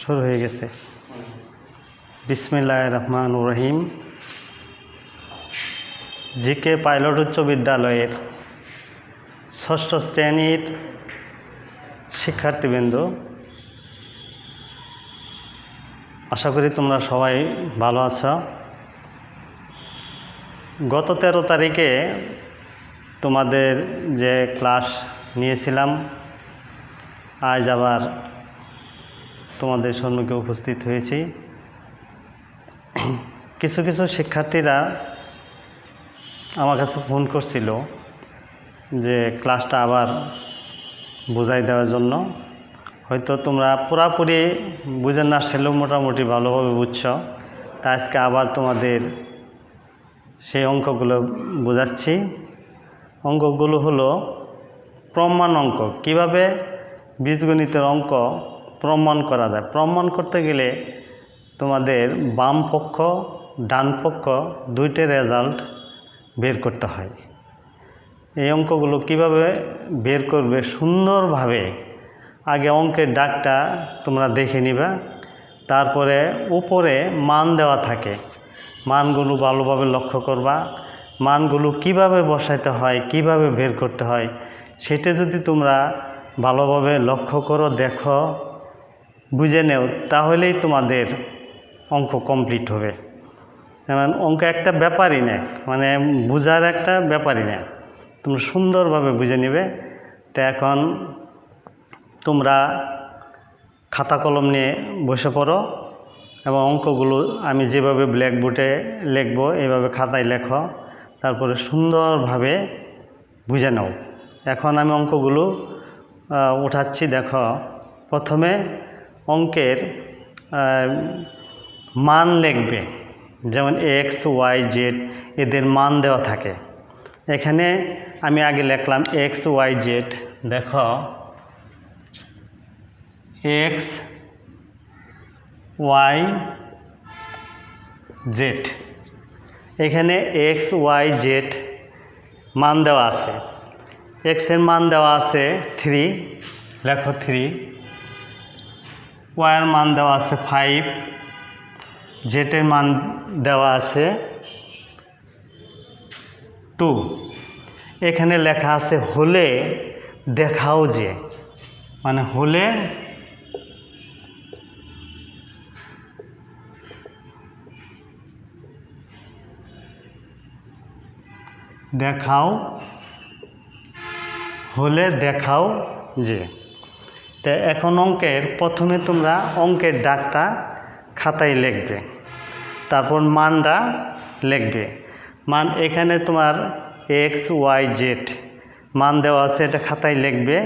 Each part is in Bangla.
শুরু হয়ে গেছে। বিসমিল্লাহির রহমানির রহিম। জিকে পাইলট উচ্চ বিদ্যালয়ের ষষ্ঠ শ্রেণীর শিক্ষার্থীবৃন্দ, আশা করি তোমরা সবাই ভালো আছো। গত 13 তারিখে তোমাদের যে ক্লাস নিয়েছিলাম, আজ আবার তোমাদের সম্মুখে উপস্থিত হয়েছি। কিছু কিছু শিক্ষার্থীরা আমার কাছে ফোন করছিল যে ক্লাসটা আবার বুঝাই দেওয়ার জন্য। হয়তো তোমরা পুরাপুরি বুঝে না আসলেও মোটামুটি ভালোভাবে বুঝছো। তা আজকে আবার তোমাদের সেই অঙ্কগুলো বোঝাচ্ছি। অঙ্কগুলো হলো প্রমাণ অঙ্ক। কিভাবে বীজগণিতের অঙ্ক প্রমাণ করা যায়। প্রমাণ করতে গেলে তোমাদের বাম পক্ষ ডান পক্ষ দুইটার রেজাল্ট বের করতে হয়। এই অঙ্কগুলো কিভাবে বের করবে সুন্দরভাবে, আগে অঙ্কের দাগটা তোমরা দেখে নিবা। তারপরে উপরে মান দেওয়া থাকে, মানগুলো ভালোভাবে লক্ষ্য করবা। মানগুলো কিভাবে বসাইতে হয়, কিভাবে বের করতে হয়, সেটা যদি তোমরা ভালোভাবে লক্ষ্য করো, দেখো, বুঝে নেও, তাহলেই তোমাদের অঙ্ক কমপ্লিট হবে। যেমন অঙ্ক একটা ব্যাপারই না, মানে বোঝার একটা ব্যাপারই না, তোমরা সুন্দরভাবে বুঝে নেবে। তো এখন তোমরা খাতা কলম নিয়ে বসে পড়ো এবং অঙ্কগুলো আমি যেভাবে ব্ল্যাকবোর্ডে লিখবো এইভাবে খাতায় লেখো, তারপরে সুন্দরভাবে বুঝে নাও। এখন আমি অঙ্কগুলো উঠাচ্ছি। দেখো, প্রথমে অঙ্কের মান লিখবে। যেমন এক্স ওয়াই জেড এদের মান দেওয়া থাকে। এখানে আমি আগে লিখলাম এক্স ওয়াই জেড। দেখো, এক্স ওয়াই জেড, এখানে এক্স ওয়াই জেড মান দেওয়া আছে। এক্সের মান দেওয়া আছে 3, লেখো 3। ওয়াইয়ের মান দেওয়া আছে 5, জেটের মান দেওয়া আছে 2। এখানে লেখা আছে হলে দেখাও যে, মানে হলে দেখাও, হলে দেখাও যে। তো এখন অঙ্কের প্রথমে তোমরা অঙ্কের দাগটা খাতায় লিখবে, তারপর মানটা লিখবে। মান এখানে তোমার এক্স ওয়াই জেড মান দেওয়া আছে, এটা খাতায় লিখবে,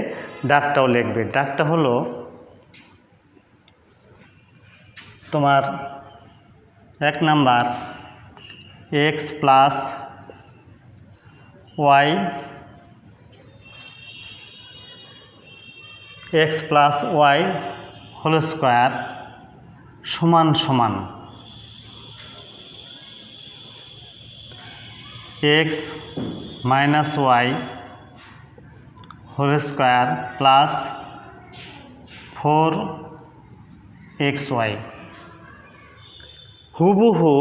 দাগটাও লিখবে। দাগটা হলো তোমার 1 number x plus y, x plus y whole square সমান সমান x minus y whole square plus 4xy। হুবহু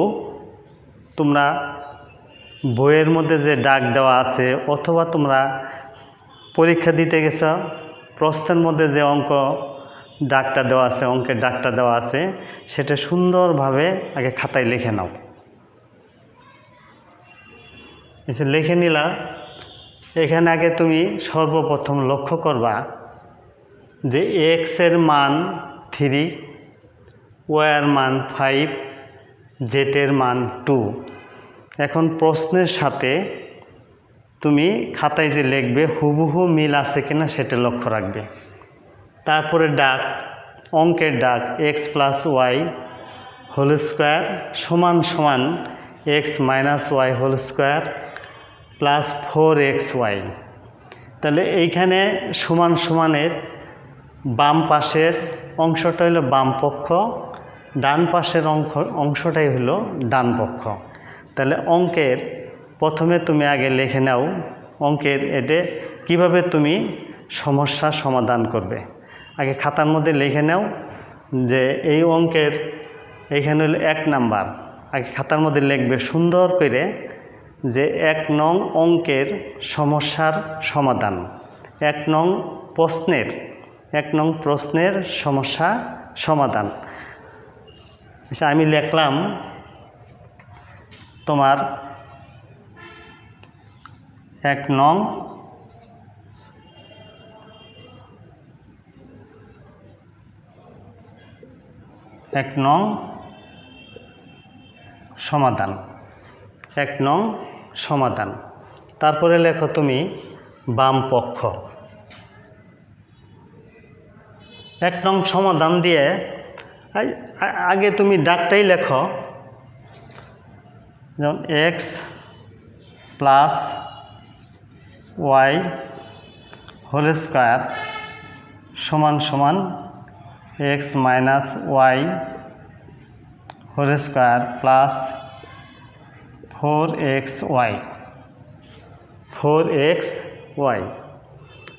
তোমরা বইয়ের মধ্যে যে দাগ দেওয়া আছে, অথবা তোমরা পরীক্ষা দিতে গেছ, প্রশ্নের মধ্যে যে অঙ্ক দাগটা দেওয়া আছে, অঙ্কের দাগটা দেওয়া আছে, সেটা সুন্দরভাবে আগে খাতায় লিখে নাও। এসে লিখে নিলা। এখানে আগে তুমি সর্বপ্রথম লক্ষ্য করবা যে এক্সের মান 3, ওয়াইয়ের মান 5, জেটের মান 2। এখন প্রশ্নের সাথে তুমি খাতায় যে লিখবে হুবহু মিল আছে কিনা সেটা লক্ষ্য রাখবে। তারপরে দাগ, অঙ্কের দাগ x plus y whole square সমান সমান x minus y whole square plus 4xy। তাহলে এইখানে সমান সমানের বাম পাশের অংশটা হলো বাম পক্ষ, ডান পাশের অংশটাই হলো ডান পক্ষ। তাহলে অঙ্কের প্রথমে তুমি আগে লিখে নাও অঙ্কের এটা কিভাবে তুমি সমস্যা সমাধান করবে। আগে খাতার মধ্যে লিখে নাও, যে এই অঙ্কের এইখানে হলো 1 নাম্বার, আগে খাতার মধ্যে লিখবে সুন্দর করে যে 1 নং অঙ্কের সমস্যার সমাধান, 1 নং প্রশ্নের সমস্যা সমাধান। আচ্ছা, আমি লিখলাম তোমার 1 নং সমাধান, 1 নং সমাধান। তারপরে লেখো তুমি বাম পক্ষ। 1 নং সমাধান দিয়ে আগে তুমি ডাকটাই লেখো, যেমন x plus y whole square সমান সমান x minus y whole square plus 4xy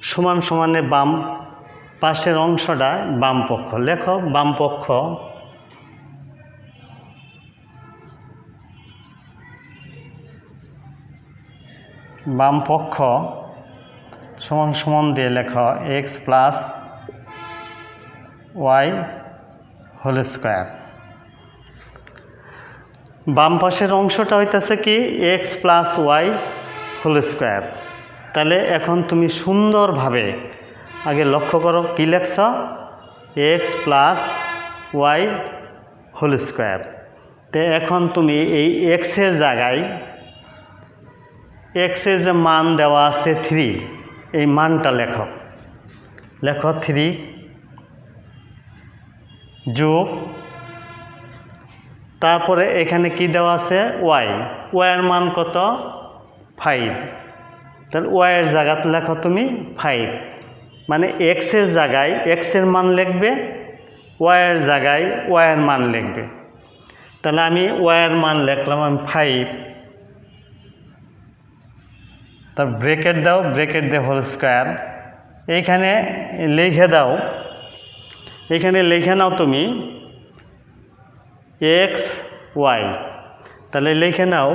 সমান সমানে বাম পাশের অংশটা বাম পক্ষ। লেখো বাম পক্ষ সমান সমান দিয়ে লেখো x plus y whole square. বাম পাশের অংশটা হইতেছে কি x plus y whole square. তাহলে এখন তুমি সুন্দরভাবে আগে লক্ষ্য করো কি লেখছ, x plus y whole square. তো এখন তুমি এই এক্সের জায়গায় এক্সের যে মান দেওয়া আছে 3, এই মানটা লেখো 3 যোগ, তারপরে এখানে কি দেওয়া আছে ওয়াইয়ের মান কত 5। তাহলে ওয়াইয়ের জায়গাতে লেখো তুমি 5, মানে এক্সের জায়গায় এক্সের মান লিখবে, ওয়াইয়ের জায়গায় ওয়াইয়ের মান লিখবে। তাহলে আমি ওয়াইয়ের মান লিখলাম আমি 5, তার ব্রেকেট দাও, ব্রেকেট দিয়ে হোল স্কোয়ার। এইখানে লিখে দাও, এখানে লিখে নাও তুমি এক্স ওয়াই। তাহলে লিখে নাও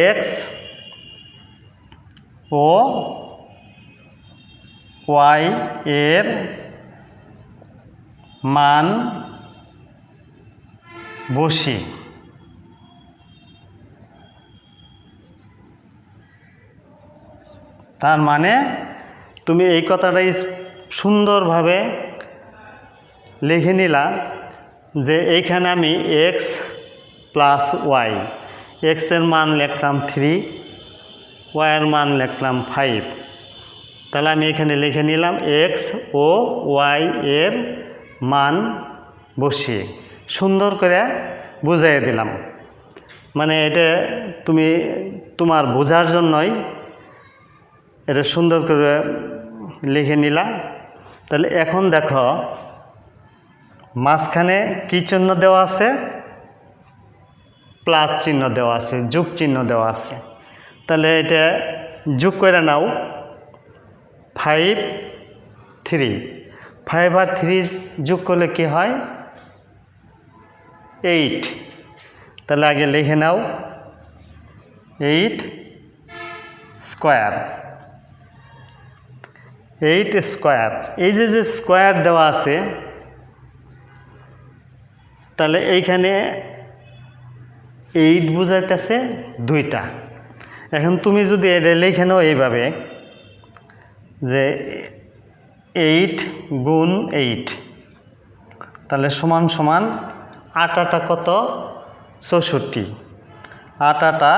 এক্স ও ওয়াই এর মান বসি। তার মানে তুমি এই কথাটাই সুন্দরভাবে লিখে নিলা যে এইখানে আমি এক্স প্লাস ওয়াই, এক্সের মান লিখলাম 3, ওয়াইয়ের মান লিখলাম 5। তাহলে আমি এখানে লিখে নিলাম এক্স ও ওয়াই এর মান বসিয়ে সুন্দর করে বুঝিয়ে দিলাম। মানে এটা তুমি তোমার বোঝার জন্যই এটা সুন্দর করে লিখে নিলা। তাহলে এখন দেখো মাঝখানে কি চিহ্ন দেওয়া আছে, প্লাস চিহ্ন দেওয়া আছে, যোগ চিহ্ন দেওয়া আছে। তাহলে এটা যোগ করে নাও 5 3, 5 আর 3 যোগ করলে কি হয় 8। তাহলে আগে লিখে নাও 8 স্কোয়ার, 8 স্কোয়ার। এই যে স্কোয়ার দেওয়া আছে, তাহলে এইখানে 8 বুঝাইতেছে 2টা। এখন তুমি যদি এটা লিখে নাও এইভাবে যে 8 গুণ 8, তাহলে সমান সমান 8 কত 64, 8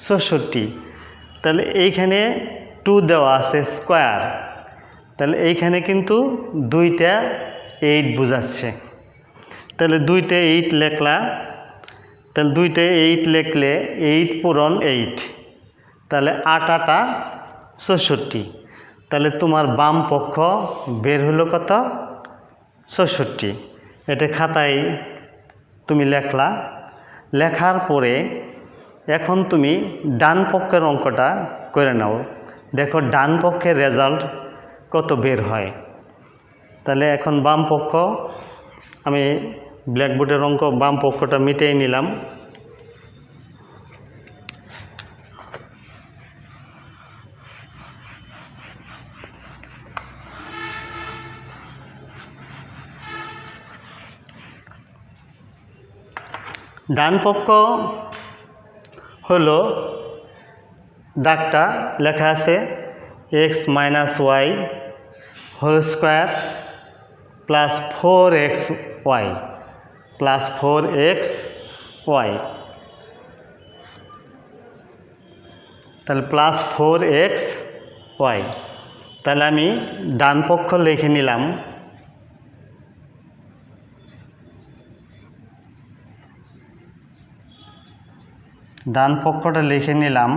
64। তাহলে এইখানে 2 দেওয়া আছে স্কোয়ার, তাহলে এইখানে কিন্তু 2টা 8 বোঝাচ্ছে। তাহলে 2টা 8 লেখলা, তাহলে 2টা 8 লিখলে 8 পূরণ 8, তাহলে 8 64। তাহলে তোমার বাম পক্ষ বের হলো কত 64। এটা খাতায় তুমি লেখলা। লেখার পরে এখন তুমি ডান পক্ষের অঙ্কটা করে নাও। দেখো ডান পক্ষের রেজাল্ট কত বের হয়। তাহলে এখন বাম পক্ষ আমি ব্ল্যাকবোর্ডের অঙ্ক বাম পক্ষটা মিটিয়ে নিলাম। ডান পক্ষ হলো ডাকটা লেখা আছে x minus y whole square plus 4xy plus 4xy, তাহলে প্লাস 4xy। তাহলে আমি ডান পক্ষ লিখে নিলাম ডান পক্ষটা লিখে নিলাম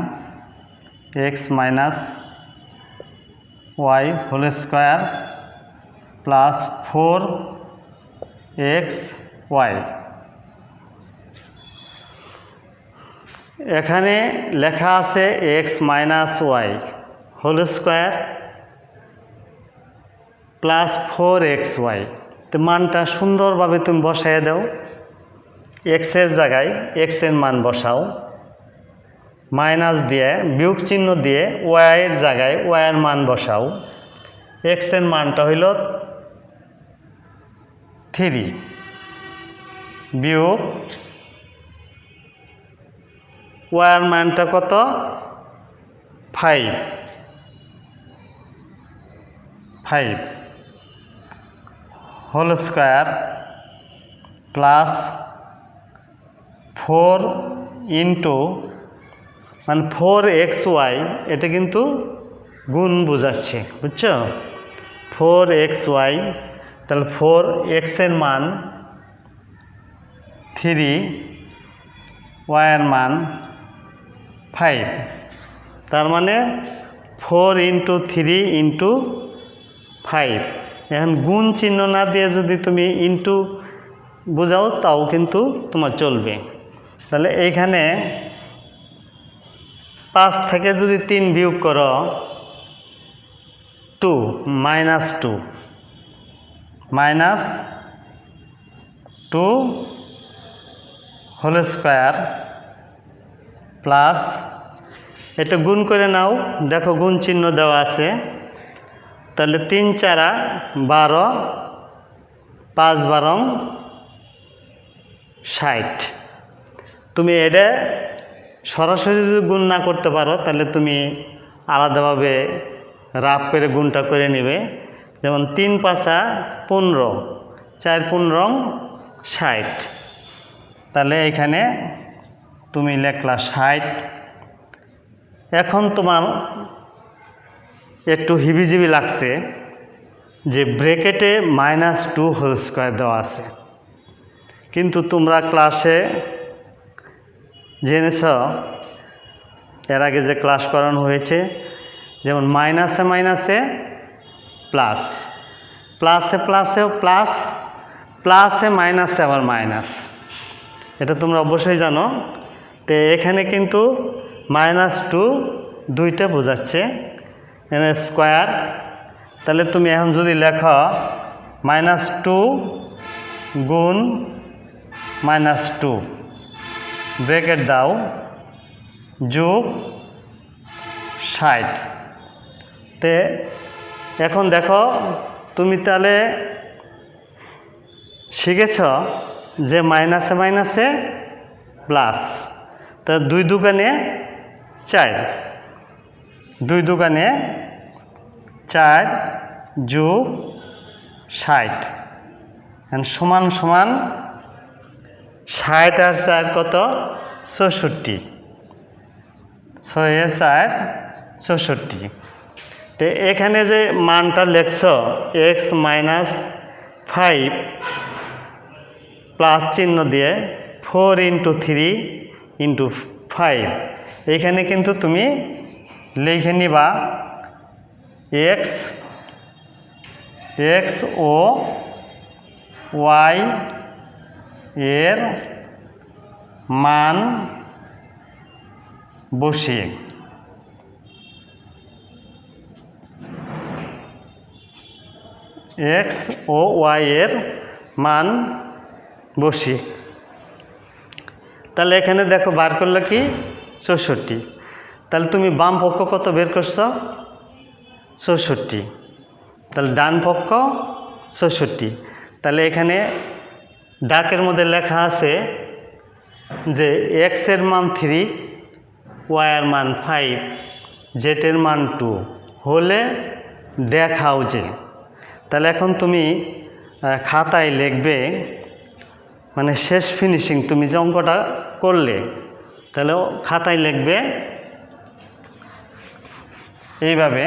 x minus y whole square plus 4xy। এখানে লেখা আছে x minus y whole square plus 4xy। তো মানটা সুন্দরভাবে তুমি বসায় দাও, এক্সের জায়গায় এক্সের মান বসাও, মাইনাস দিয়ে বিয়োগ চিহ্ন দিয়ে ওয়াইয়ের জায়গায় ওয়াইয়ের মান বসাও। এক্সের মানটা হইল 3 বিয়োগ ওয়াইয়ের মানটা কত 5 হোল স্কোয়ার প্লাস 4 ইন্টু মানে 4xy, এটা কিন্তু গুণ বোঝাচ্ছে, বুঝছো? 4xy, তাহলে 4xের মান 3, ওয়াইয়ের মান 5, তার মানে 4 ইন্টু 3 ইন্টু 5। এখন গুণ চিহ্ন না দিয়ে যদি তুমি ইন্টু বোঝাও তাও কিন্তু তোমার চলবে। তাহলে এইখানে 5 থেকে যদি 3 বিয়োগ করো 2 মাইনাস 2 হোল স্কোয়ার প্লাস এটা গুণ করে নাও, দেখো গুণ চিহ্ন দেওয়া আছে। তাহলে 3 4 12, 5 12 60। তুমি এটা সরাসরি যদি গুণ না করতে পারো তাহলে তুমি আলাদাভাবে রাফ করে গুণটা করে নেবে। যেমন 3 5 15, 4 15 60। তাহলে এখানে তুমি লেখলা 60। এখন তোমার একটু হিবিজিবি লাগছে যে ব্র্যাকেটে -2 হোল স্কোয়ার দেওয়া আছে, কিন্তু তোমরা ক্লাসে জেনেছ এর আগে যে ক্লাস করানো হয়েছে, যেমন মাইনাসে মাইনাসে প্লাস, প্লাসে প্লাসেও প্লাস, প্লাসে মাইনাসে আবার মাইনাস, এটা তোমরা অবশ্যই জানো। তো এখানে কিন্তু -2 দুইটা বোঝাচ্ছে এখানে স্কোয়ার। তাহলে তুমি এখন যদি লেখো -2 গুণ -2 ব্র্যাকেট দাও যোগ 60। তে এখন দেখো তুমি তাহলে শিখেছ যে মাইনাসে মাইনাসে প্লাস, তা 2 দুগুণে 4, 2 দুগুণে 4 যোগ 60 সমান সমান 60 আর 4 কত 64, 6 এ 4 64। তো এখানে যে মানটা লেখছ x মাইনাস 5 প্লাস চিহ্ন দিয়ে 4 ইন্টু 3 ইন্টু 5, এইখানে কিন্তু তুমি লিখে নিবা x ও y এর মান বসিয়ে এক্স ও ওয়াই এর মান বসি। তাহলে এখানে দেখো বার করলে কি 64। তাহলে তুমি বাম পক্ষ কত বের করছো? 64। তাহলে ডান পক্ষ 64। তাহলে এখানে ডাকের মধ্যে লেখা আছে যে এক্স এর মান 3, ওয়াই এর মান 5, জেড এর মান 2 হলে দেখাও যে। তাহলে এখন তুমি খাতায় লিখবে, মানে শেষ ফিনিশিং তুমি যে অঙ্কটা করলে, তাহলে খাতায় লিখবে এইভাবে,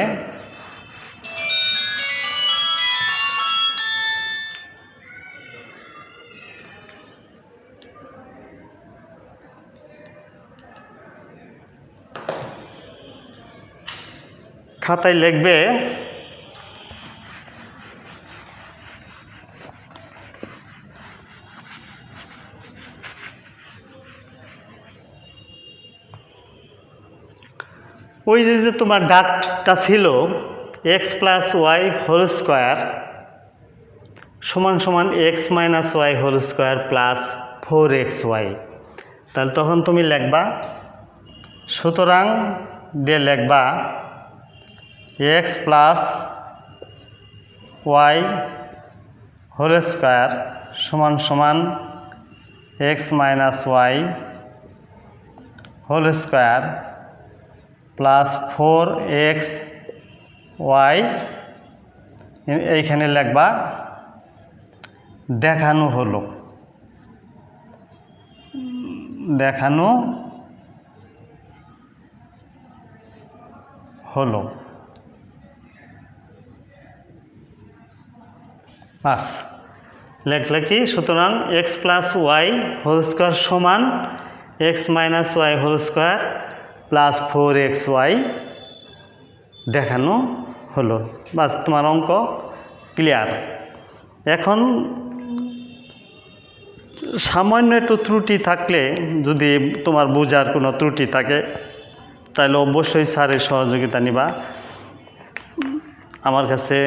খাতায় লিখবে ওই যে তোমার ডাকটা ছিল x plus y whole square সমান সমান x minus y whole square plus 4xy। তাহলে তখন তুমি লিখবা, সুতরাং দিয়ে লিখবা x plus y whole square সমান সমান x minus y whole square plus 4xy। এইখানে লিখবা দেখানো হলো, দেখানো হলো। বাস লেখলে কি, সুতরাং x plus y whole square সমান x minus y whole square plus 4xy দেখানো হলো। বাস তোমার অঙ্ক ক্লিয়ার। এখন সামান্য একটু ত্রুটি থাকলে, যদি তোমার বোঝার কোনো ত্রুটি থাকে, তাহলে অবশ্যই স্যারের সহযোগিতা নিবা। আমার কাছে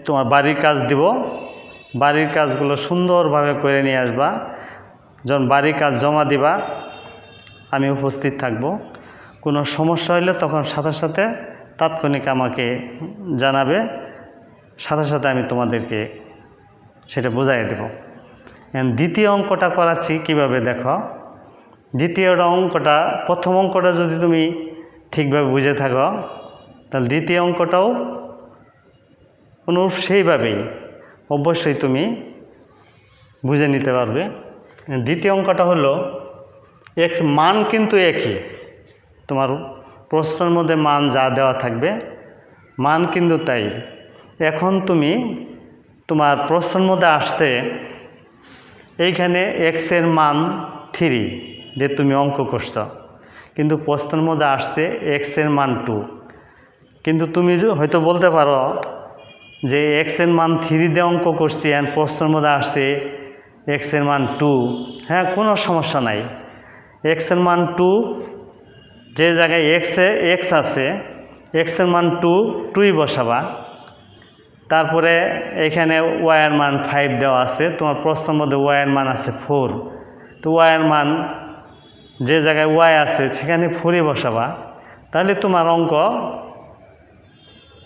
তোমার বাড়ির কাজ দিব, বাড়ির কাজগুলো সুন্দরভাবে করে নিয়ে আসবা। যখন বাড়ির কাজ জমা দিবা আমি উপস্থিত থাকব। কোনো সমস্যা হলে তখন সাথে সাথে তাৎক্ষণিক আমাকে জানাবে, সাথে সাথে আমি তোমাদেরকে সেটা বুঝাই দেব। দ্বিতীয় অঙ্কটা করাচ্ছি কিভাবে দেখো। দ্বিতীয় অঙ্কটা, প্রথম অঙ্কটা যদি তুমি ঠিকভাবে বুঝে থাকো, তাহলে দ্বিতীয় অঙ্কটাও অনুরূপ সেইভাবেই অবশ্যই তুমি বুঝে নিতে পারবে। দ্বিতীয় অঙ্কটা হলো এক্স মান কিন্তু একই, তোমার প্রশ্নের মধ্যে মান যা দেওয়া থাকবে মান কিন্তু তাই। এখন তুমি তোমার প্রশ্নের মধ্যে আসছে এইখানে এক্সের মান 3 যে তুমি অঙ্ক করছো, কিন্তু প্রশ্নের মধ্যে আসছে এক্সের মান 2। কিন্তু তুমি হয়তো বলতে পারো যে এক্সের মান 3 দিয়ে অঙ্ক করছি, আর প্রশ্নের মধ্যে আসছে এক্সের মান 2। হ্যাঁ, কোনো সমস্যা নাই। এক্সের মান 2, যে জায়গায় এক্স আছে এক্সের মান 2ই বসাবা। তারপরে এখানে ওয়াইয়ের মান 5 দেওয়া আছে, তোমার প্রশ্নের মধ্যে ওয়াইয়ের মান আছে 4। তো ওয়াইয়ের মান যে জায়গায় ওয়াই আছে সেখানে 4ই বসাবা, তাহলে তোমার অঙ্ক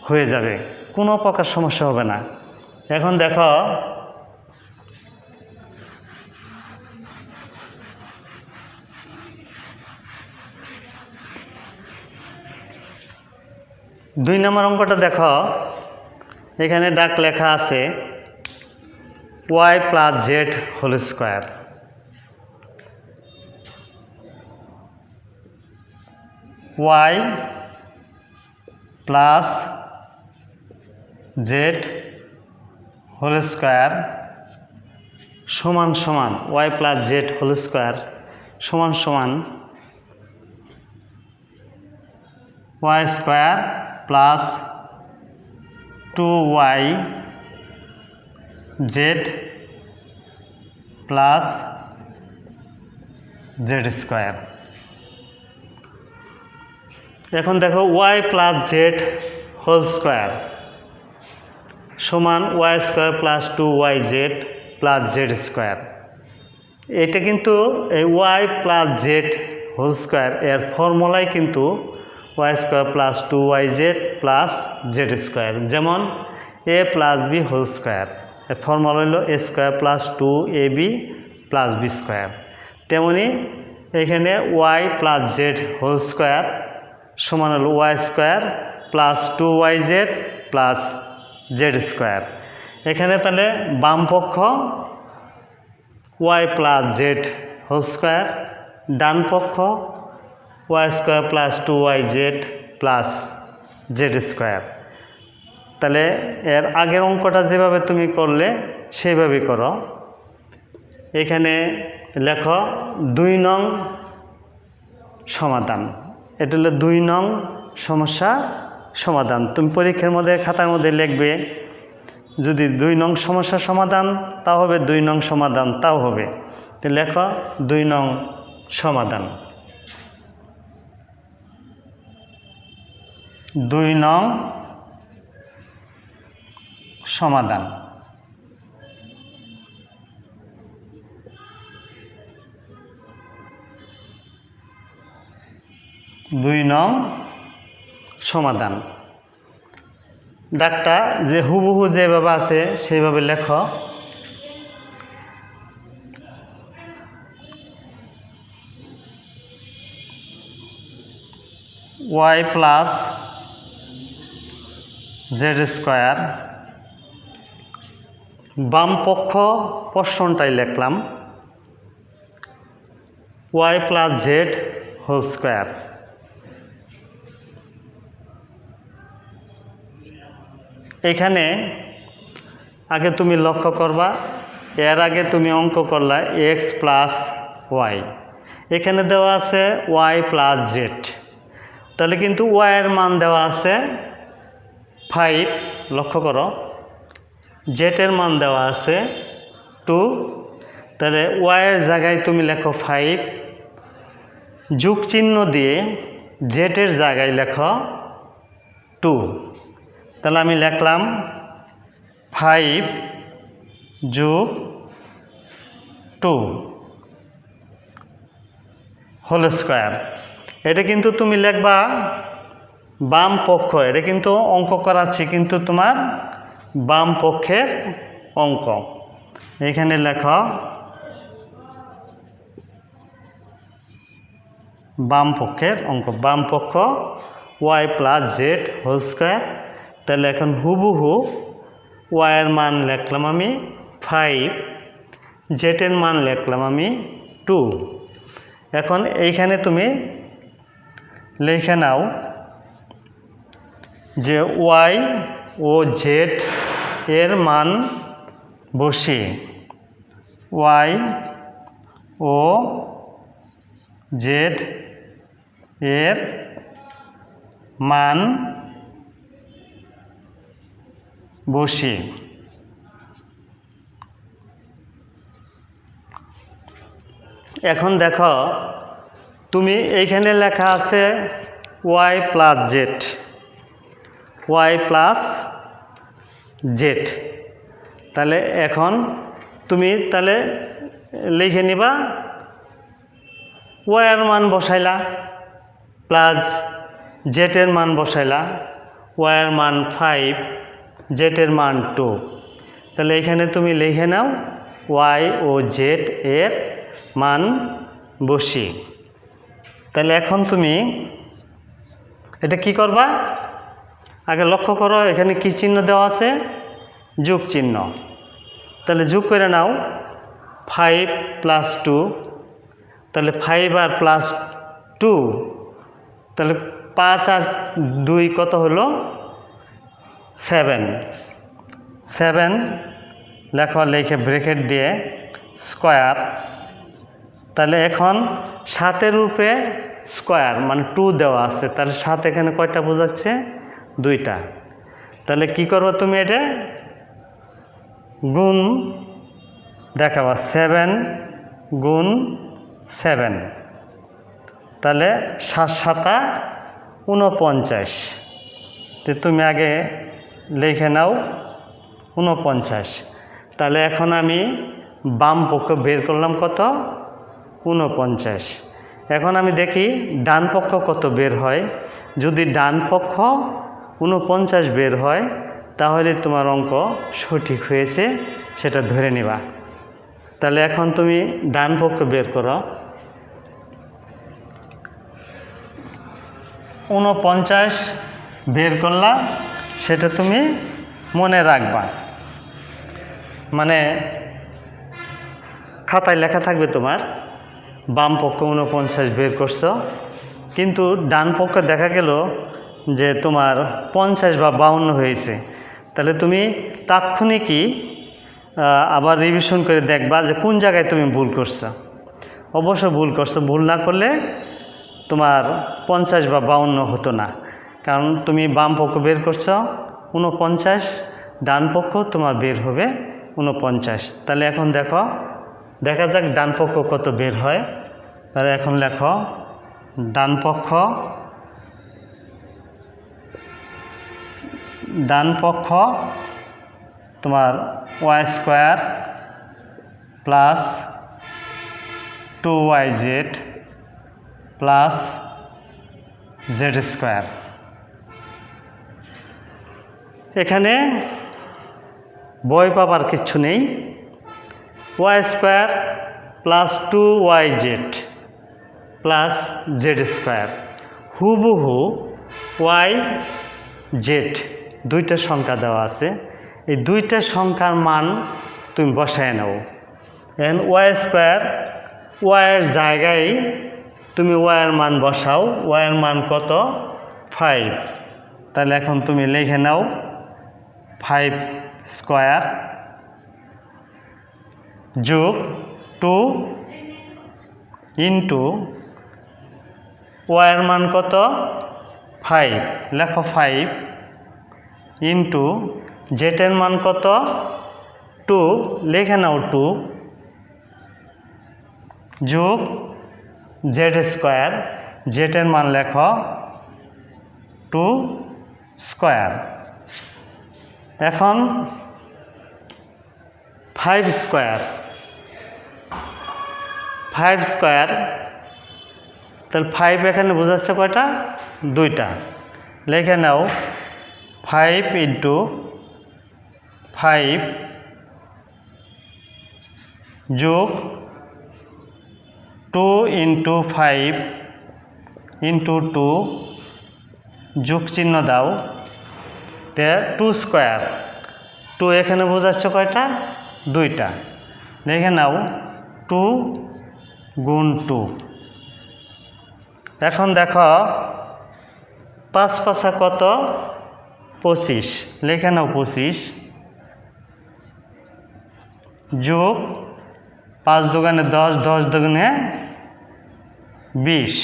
হয়ে যাবে, কোনো প্রকার সমস্যা হবে না। এখন দেখো দুই নম্বর অঙ্কটা দেখো, এখানে ডাক লেখা আছে y plus z whole square. Y plus z whole square সমান সমান, y plus z whole square সমান সমান y square plus 2y z plus z square. এখন দেখো y plus z whole square সমান y square plus 2yz plus z square. এটা কিন্তু এই y plus z whole square এর ফর্মুলাই কিন্তু y square plus 2yz plus z square. যেমন a plus b whole square এর ফর্মুলা হলো a square plus 2ab plus b square. তেমনি এখানে y plus z whole square সমান হলো y square plus 2yz plus z square. এখানে তাহলে বাম পক্ষ y plus z whole square, ডান পক্ষ y square plus 2yz plus z square. তাহলে এর আগের অঙ্কটা যেভাবে তুমি করলে সেইভাবেই করো। এখানে লেখো 2 নং সমাধান। এটা হলো 2 নং সমস্যা সমাধান। তুমি পরীক্ষার মধ্যে খাতার মধ্যে লিখবে, যদি 2 নং সমস্যা সমাধান তাও হবে, 2 নং সমাধান তাও হবে। তো লেখো 2 নং সমাধান। 2 নং সমাধান। দুই নং সমাধান। ডাকটা যে হুবহু যেভাবে আছে সেইভাবে লেখো। ওয়াই প্লাস জেড স্কোয়ার, বাম পক্ষ পোর্শনটাই লিখলাম y plus z whole square. এখানে আগে তুমি লক্ষ্য করবা, এর আগে তুমি অঙ্ক করলা এক্স প্লাস ওয়াই, এখানে দেওয়া আছে ওয়াই প্লাস জেড। তাহলে কিন্তু ওয়াইয়ের মান দেওয়া আছে 5, লক্ষ্য করো, জেডের মান দেওয়া আছে 2। তাহলে ওয়াইয়ের জায়গায় তুমি লেখো 5, যোগ চিহ্ন দিয়ে জেডের জায়গায় লেখো 2। তাহলে আমি লিখলাম 5 যোগ 2 হোল স্কোয়ার। এটা কিন্তু তুমি লিখবা বাম পক্ষ, এটা কিন্তু অঙ্ক করাচ্ছি কিন্তু তোমার বাম পক্ষের অঙ্ক। এখানে লেখো বাম পক্ষের অঙ্ক, বাম পক্ষ y plus z whole square. তাহলে এখন হুবহু ওয়াইয়ের মান লিখলাম আমি 5, জেডের মান লিখলাম আমি 2। এখন এইখানে তুমি লিখে নাও যে ওয়াই ও জেড এর মান বসিয়ে ওয়াই ও জেড এর মান বসিয়ে এখন দেখো তুমি এইখানে লেখা আছে y plus z, y plus z. তাহলে এখন তুমি তাহলে লিখে নিবা ওয়াইয়ের মান বসাইলা প্লাস জেডের মান বসাইলা, ওয়াইয়ের মান 5, জেডের মান 2। তাহলে এখানে তুমি লিখে নাও ওয়াই ও জেড এর মান বসিয়ে। তাহলে এখন তুমি এটা কি করবা, আগে লক্ষ্য করো এখানে কি চিহ্ন দেওয়া আছে, যোগ চিহ্ন। তাহলে যোগ করে নাও 5 প্লাস 2, তাহলে 5 আর প্লাস 2, তাহলে 5 আর 2 কত হলো 7। 7 লেখো, লিখে ব্রেকেট দিয়ে স্কোয়ার। তাহলে এখন 7-এর উপরে স্কোয়ার মানে 2 দেওয়া আছে, তাহলে 7 এখানে কয়টা বোঝাচ্ছে, 2টা। তাহলে কি করবো তুমি, এটা গুণ দেখাবা 7 গুণ 7, তাহলে 7 7 49। তো তুমি আগে লিখে নাও 49। তাহলে এখন আমি বাম পক্ষ বের করলাম কত, 49। এখন আমি দেখি ডান পক্ষ কত বের হয়। যদি ডান পক্ষ 49 বের হয় তাহলে তোমার অঙ্ক সঠিক হয়েছে, সেটা ধরে নিবা। তাহলে এখন তুমি ডান পক্ষ বের করো। 49 বের করলা, সেটা তুমি মনে রাখবা, মানে খাতায় লেখা থাকবে তোমার বাম পক্ষ 49 বের করছো, কিন্তু ডান পক্ষ দেখা গেল যে তোমার 50 বা 52 হয়েছে। তাহলে তুমি তাৎক্ষণিকই আবার রিভিশন করে দেখবা যে কোন জায়গায় তুমি ভুল করছো। অবশ্য ভুল করছো, ভুল না করলে তোমার 50 বা 52 হতো না, কারণ তুমি বাম পক্ষ বের করছো 49, ডান পক্ষ তোমার বের হবে 49। তাহলে এখন দেখো, দেখা যাক ডান পক্ষ কত বের হয়। তাহলে এখন লেখো ডান পক্ষ তোমার y² plus 2yz plus z²। এখানে বই পাবার কিচ্ছু নেই। y² plus 2yz plus z², হুবহু yz দুইটা সংখ্যা দেওয়া আছে, এই দুইটা সংখ্যার মান তুমি বসায় নাও। এখন y² এর জায়গায় তুমি এর মান বসাও, এর মান কত, 5। তাহলে এখন তুমি লিখে নাও 5² যোগ 2 ইন্টু এর মান কত, 5, লেখো 5 ইন্টু জেটের মান কত, 2, লিখে নাও 2 যোগ z², জেটের মান লেখো 2²। এখন 5², তাহলে 5 এখানে বোঝাচ্ছে কয়টা, 2টা। লিখে নাও 5 ইন্টু 5 যোগ 2 ইন্টু 5 ইন্টু 2 যোগ চিহ্ন দাও, তে 2²। 2 এখানে বোঝাচ্ছে কয়টা, 2টা। লিখে নাও 2 গুণ 2। এখন দেখো 5 5 কত, 25, লিখে নাও 25 যোগ 5 দুগুণে 10, 10 দুগুণে 20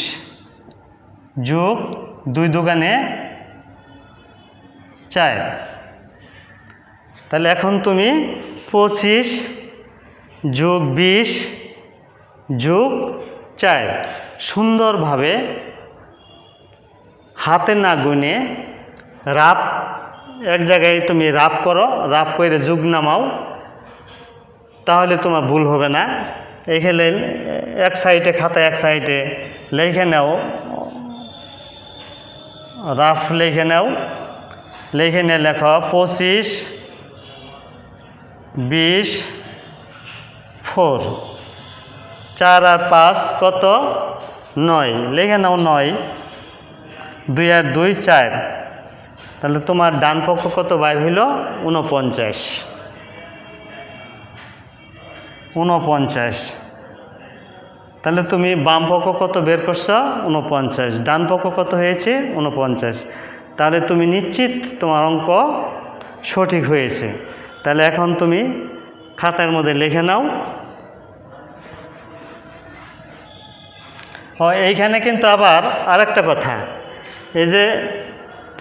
যোগ 2 দুগুণে 4। তাহলে এখন তুমি 25 যোগ 20 যোগ 4 সুন্দরভাবে হাতে না গুনে রাফ এক জায়গায় তুমি রাফ করো, রাফ করে যোগ নামাও, তাহলে তোমার ভুল হবে না। এইখানে এক সাইডে খাতা এক সাইডে লিখে নাও, রাফ লিখে নাও, লিখে নিয়ে লেখো 25 20 4, 4 আর 5 কত, 9, লিখে নাও 9, 2 আর 2 4। তাহলে তোমার ডান পক্ষ কত বাইর হইল, 49। তাহলে তুমি বাম পক্ষ কত বের করছো, 49, ডান পক্ষ কত হয়েছে, 49। তাহলে তুমি নিশ্চিত তোমার অঙ্ক সঠিক হয়েছে। তাহলে এখন তুমি খাতার মধ্যে লিখে নাও। এইখানে কিন্তু আবার আরেকটা কথা, এই যে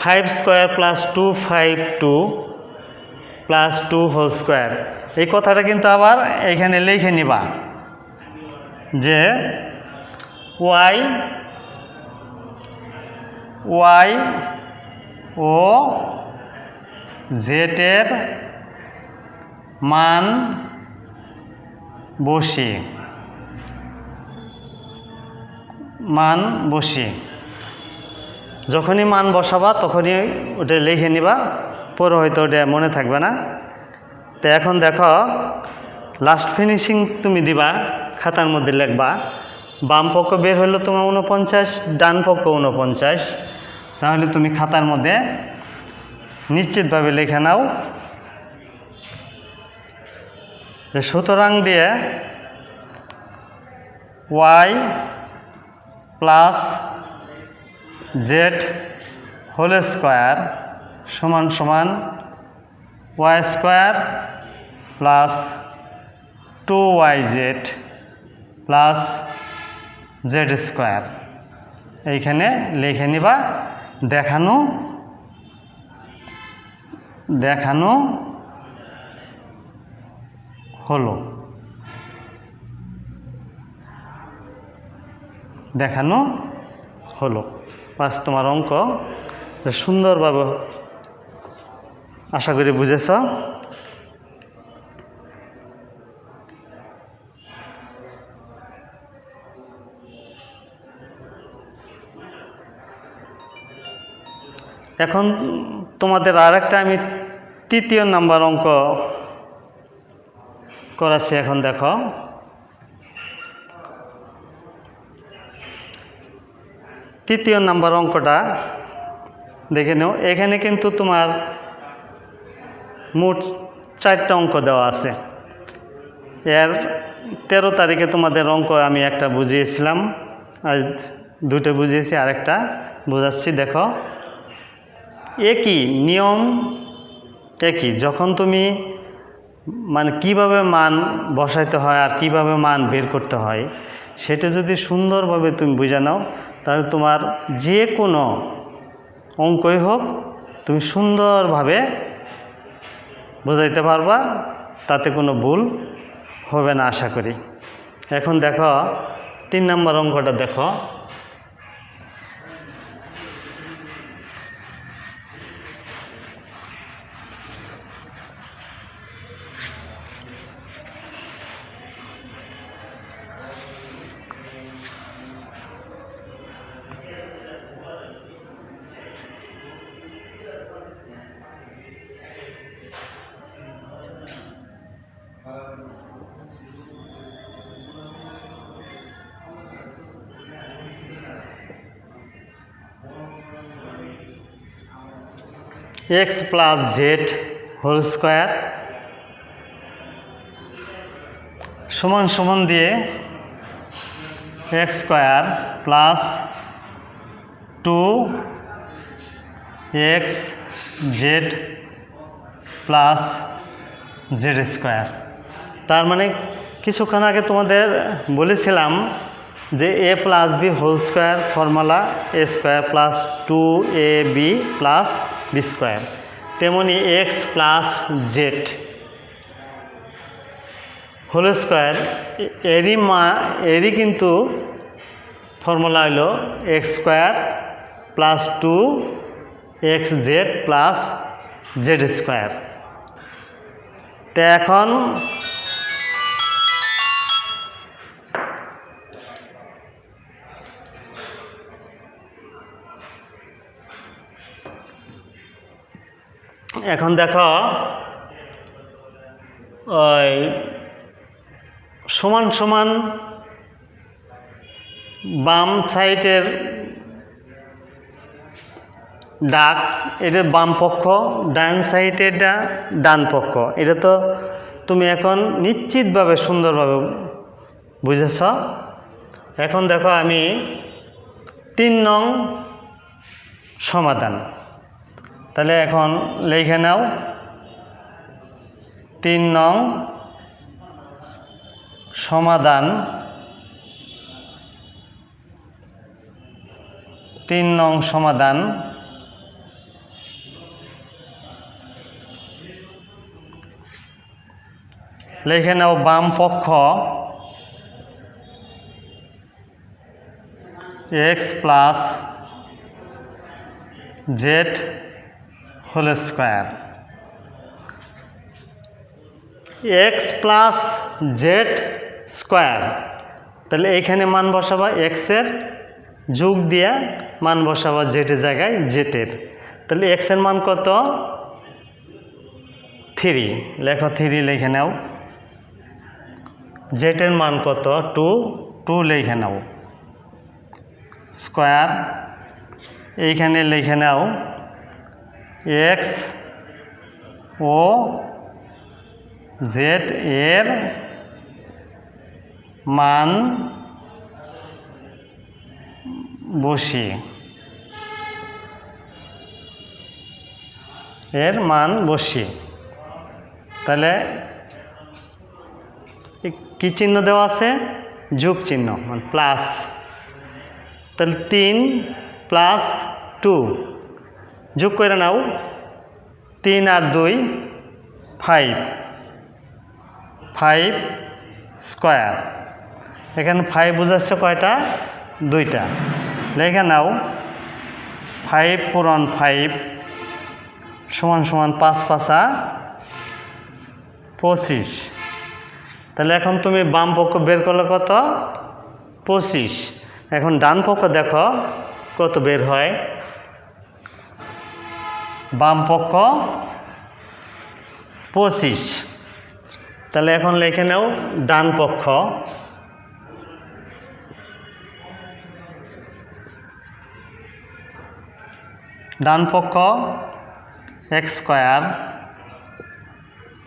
5² প্লাস 252 প্লাস 2² এই কথাটা কিন্তু আবার এইখানে লিখে নিবা যে y ও z এর মান বসিয়ে যখনই মান বসাবা তখনই ওটা লিখে নিবা, পরে হয়তো ওটা মনে থাকবে না। তো এখন দেখো লাস্ট ফিনিশিং তুমি দিবা, খাতার মধ্যে লিখবা বাম পক্ষ বের হলো তোমার 49, ডান পক্ষ 49, তাহলে তুমি খাতার মধ্যে নিশ্চিতভাবে লিখে নাও যে সুতরাং দিয়ে y plus z whole square সমান সমান y square plus 2yz plus z square এইখানে লিখে নিবা। দেখানো হলো, বাস তোমার অঙ্ক সুন্দরভাবে আশা করি বুঝেছ। এখন তোমাদের আরেকটা আমি 3য় নাম্বার অঙ্ক করাচ্ছি। এখন দেখো তৃতীয় নাম্বার অঙ্কটা দেখে নাও। এখানে কিন্তু তোমার মোট 4টা অঙ্ক দেওয়া আছে। এর 13 তারিখে তোমাদের অঙ্ক আমি একটা বুঝিয়েছিলাম, আজ 2টা বুঝিয়েছি, আরেকটা বোঝাচ্ছি। দেখো একই নিয়ম, একই যখন তুমি মানে কিভাবে মান বসাইতে হয় আর কিভাবে মান বের করতে হয় সেটা যদি সুন্দরভাবে তুমি বুঝে নাও, তাহলে তোমার যে কোনো অঙ্কই হোক তুমি সুন্দরভাবে বোঝাইতে পারবা, তাতে কোনো ভুল হবে না আশা করি। এখন দেখো 3 নম্বর অঙ্কটা দেখো। x plus z whole square সমান সমান দিয়ে x square plus 2x z plus z square. তার মানে কিছুক্ষণ আগে তোমাদের বলেছিলাম যে a plus b whole square formula a square plus 2ab plus b square, তেমনি x plus z whole square এরই কিন্তু ফর্মুলা হলো x square plus 2xz plus z square. তো এখন দেখো ওই সমান সমান বাম সাইডের ডাক, এটা বাম পক্ষ, ডান সাইডেরটা ডান পক্ষ। এটা তো তুমি এখন নিশ্চিতভাবে সুন্দরভাবে বুঝেছ। এখন দেখো আমি 3 নং সমাধান, তাহলে এখন লিখে নাও 3 নং সমাধান। 3 নং সমাধান লিখে নাও বাম পক্ষ x plus z whole square, x plus z square, তাহলে এইখানে মান বসাবা এক্সের, যোগ দিয়ে মান বসাবা জেডের জায়গায় জেডের। তাহলে এক্সের মান কত? 3, লেখো 3 লিখে নাও। জেডের মান কত? 2 লিখে নাও। স্কোয়ার এইখানে লিখে নাও এক্স ও জেড এর মান বসিয়ে, তাহলে কি চিহ্ন দেওয়া আছে? যোগ চিহ্ন, মানে প্লাস। তাহলে 3 প্লাস 2 যোগ করে নাও, 3 আর 2 5 স্কোয়ার। এখানে 5 বোঝাচ্ছে কয়টা? 2টা। লেখে নাও 5 পূরণ 5 সমান সমান 5 5 25। তাহলে এখন তুমি বাম পক্ষ বের করলে কত? 25। এখন ডান পক্ষ দেখো কত বের হয়। বাম পক্ষ 25। তাহলে এখন লিখে নাও ডান পক্ষ। ডান পক্ষ x square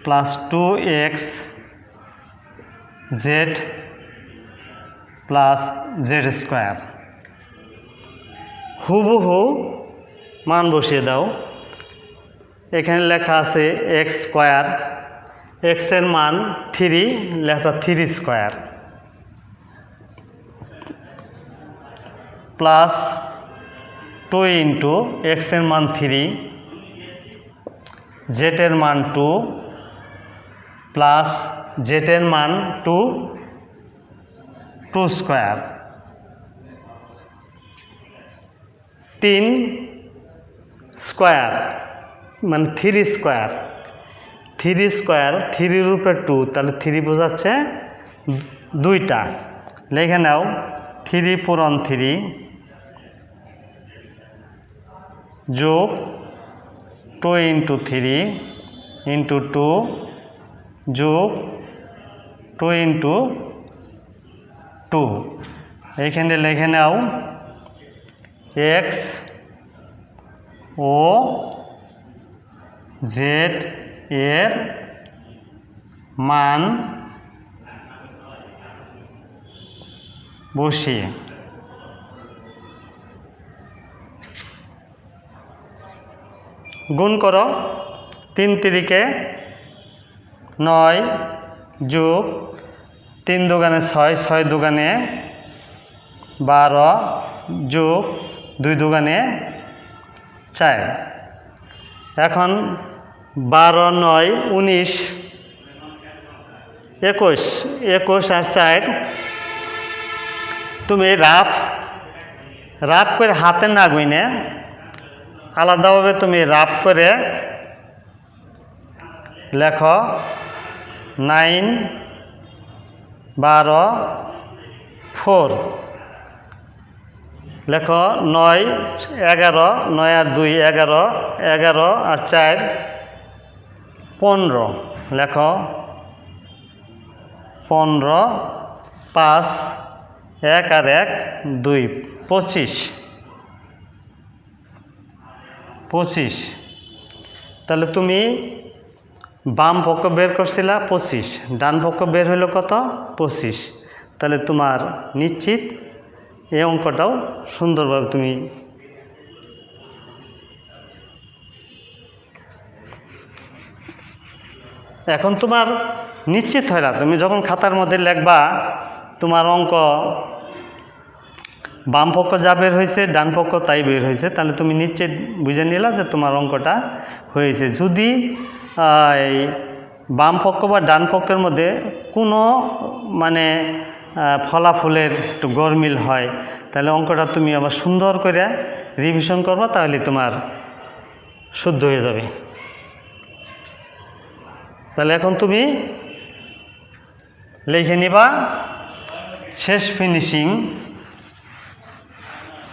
plus 2x z plus z square. হুবহু মান বসিয়ে দাও। এখানে লেখা আছে এক্স স্কোয়ার, এক্সের মান 3, লেখা 3 স্কোয়ার প্লাস 2 ইন্টু এক্সের মান 3, জেডের মান 2 প্লাস জেডের মান 2 স্কোয়ার। 3 স্কোয়ার মানে 3 স্কোয়ার। 3 স্কোয়ার 3 উপরে 2, তাহলে 3 বোঝাচ্ছে 2টা। লিখে নাও 3 পূরণ 3 যোগ 2 ইন্টু 3 ইন্টু 2 যোগ 2 ইন্টু 2। এইখানে লিখে নাও এক্স ও জেড এর মান বসিয়ে গুণ করো। 3 3 9 যোগ 3 দুগুণে 6, 6 দুগুণে 12 যোগ 2 দুগুণে 4। এখন 12 9 19 21, 21 আর 4 তুমি রাফ করে হাতে না গুইনে আলাদাভাবে তুমি রাফ করে লেখো 9 12 4। লেখো 9 11, 9 আর 2 11, 11 আর 4 15। লেখো 15 5 1 আর 1 2 25। তাহলে তুমি বাম পক্ষ বের করছিলা 25, ডান পক্ষ বের হইল কত? 25। তাহলে তোমার নিশ্চিত এই অঙ্কটাও সুন্দরভাবে তুমি এখন তোমার নিশ্চিত হয় না। তুমি যখন খাতার মধ্যে লিখবা তোমার অঙ্ক বাম পক্ষ যা বের হয়েছে ডান পক্ষ তাই বের হয়েছে, তাহলে তুমি নিশ্চিত বুঝে নিলা যে তোমার অঙ্কটা হয়েছে। যদি এই বাম পক্ষ বা ডান পক্ষের মধ্যে কোনো মানে ফলাফলের একটু গরমিল হয়, তাহলে অঙ্কটা তুমি আবার সুন্দর করে রিভিশন করবা, তাহলে তোমার শুদ্ধ হয়ে যাবে। তাহলে এখন তুমি লিখে নিবা শেষ ফিনিশিং,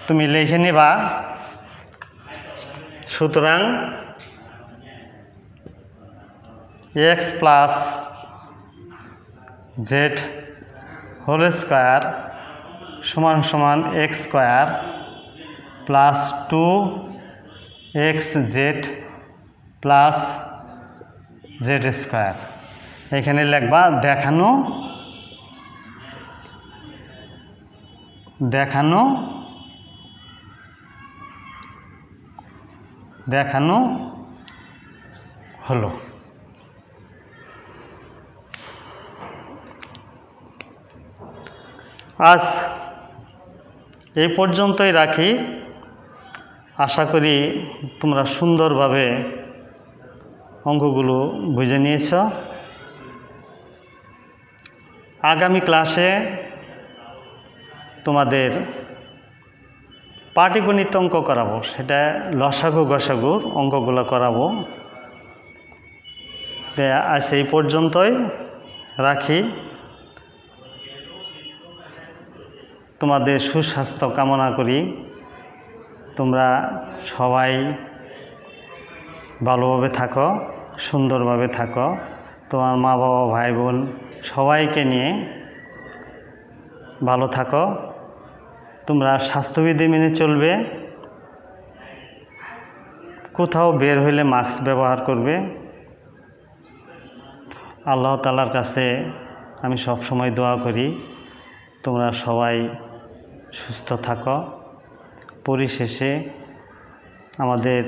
তুমি লিখে নিবা। সুতরাং x plus z whole square সমান সমান x square plus 2xz plus z square. এখানে লিখবা দেখানো দেখানো দেখানো হলো। আজ এই পর্যন্তই রাখি। আশা করি তোমরা সুন্দরভাবে অঙ্কগুলো বুঝে নিয়েছ। আগামী ক্লাসে তোমাদের পাটিগণিত অঙ্ক করাবো, সেটা লসাগু গসাগুর অঙ্কগুলো করাবো। আজ এই পর্যন্তই রাখি। তোমাদের সুস্বাস্থ্য কামনা করি। তোমরা সবাই ভালোভাবে থাকো, সুন্দরভাবে থাকো। তোমার মা বাবা ভাই বোন সবাইকে নিয়ে ভালো থাকো। তোমরা স্বাস্থ্যবিধি মেনে চলবে। কোথাও বের হইলে মাস্ক ব্যবহার করবে। আল্লাহ তাআলার কাছে আমি সব সময় দোয়া করি তোমরা সবাই সুস্থ থাকো। পরিশেষে আমাদের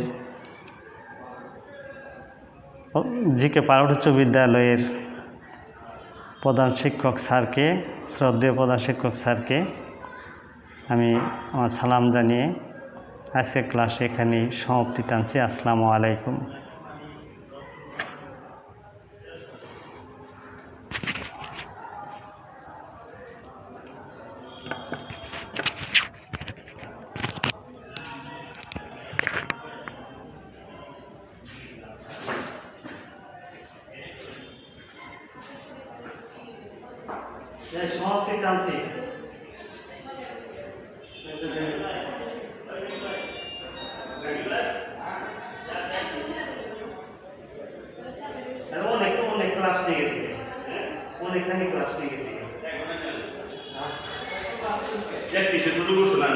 জিকে পাহাড় উচ্চ বিদ্যালয়ের প্রধান শিক্ষক স্যারকে, শ্রদ্ধেয় প্রধান শিক্ষক স্যারকে আমি আমার সালাম জানিয়ে আজকের ক্লাসে এখানেই সমাপ্তি টানছি। আসসালামু আলাইকুম। সমাপ্তি টানছি। অনেক ক্লাস নিয়ে গেছি, অনেকখানি ক্লাস নিয়ে গেছি। শুরু করছো না?